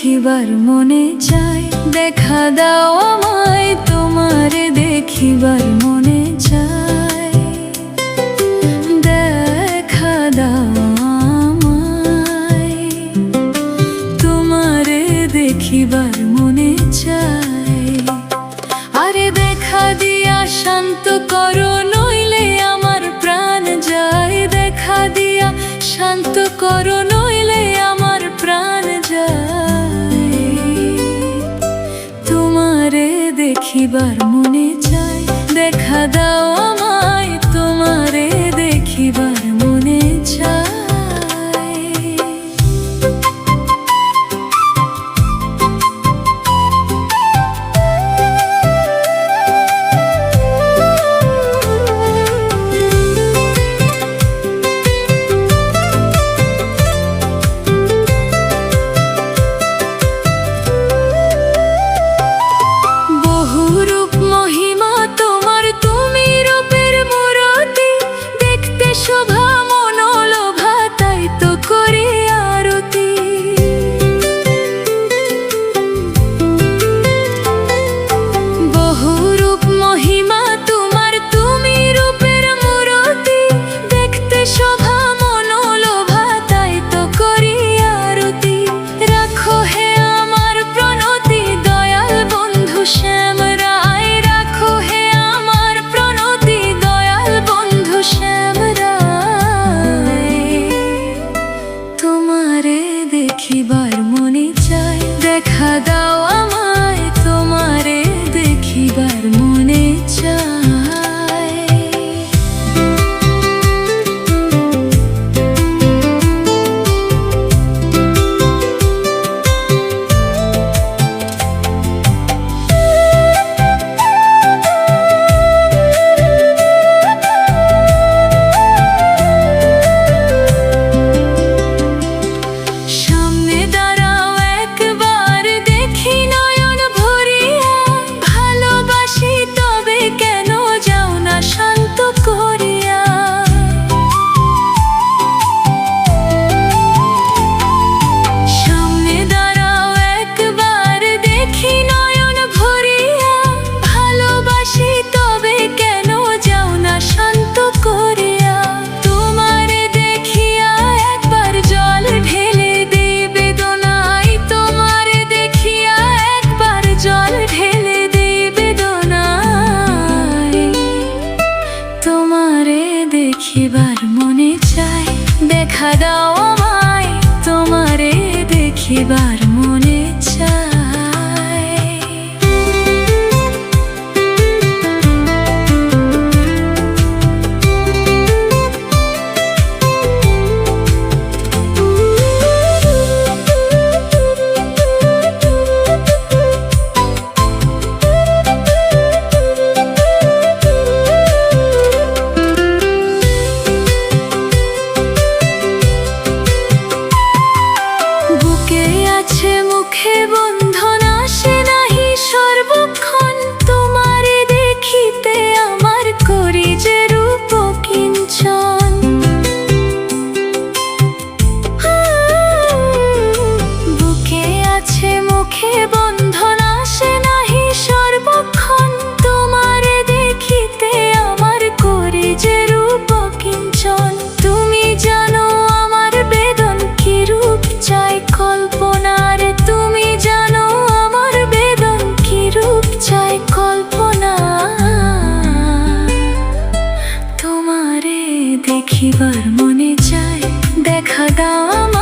দেখিবার মনে চায়, দেখা দাও আমায়, তোমারে দেখিবার মনে চায়, দেখা দাও আমায়, তোমারে দেখিবার মনে চায়। আরে দেখা দিয়া শান্ত করো, নইলে আমার প্রাণ যায়, দেখা দিয়া শান্ত করো, নইলে আমার প্রাণ যায়। তোমারে দেখিবার মনে চায়, দেখা দাও আমায়, তোমারে দেখিবার মনে চায়। দেখিবার মনে চায়, দেখা দাও আমায়, তোমারে দেখিবার মনে চায়। দেখিবার মনে চায়, দেখা দাও আমায়, তোমারে দেখিবার মনে চায়। মুখে বন্ধন আসে নাহি সর্বক্ষণ, তোমারে দেখিতে আমার করি যে রূপ কিঞ্চন। বুকে আছে মুখে বন্ধন আসে নাহি সর্বক্ষণ, তোমারে দেখিতে আমার করি যে রূপ কিঞ্চন। তুমি জানো আমার বেদন কি রূপ চাই কল্পনার, তুমি জানো আমার বেদন কি রূপ চাই কল্পনা। তোমারে দেখিবার মনে চায়, দেখা দাও।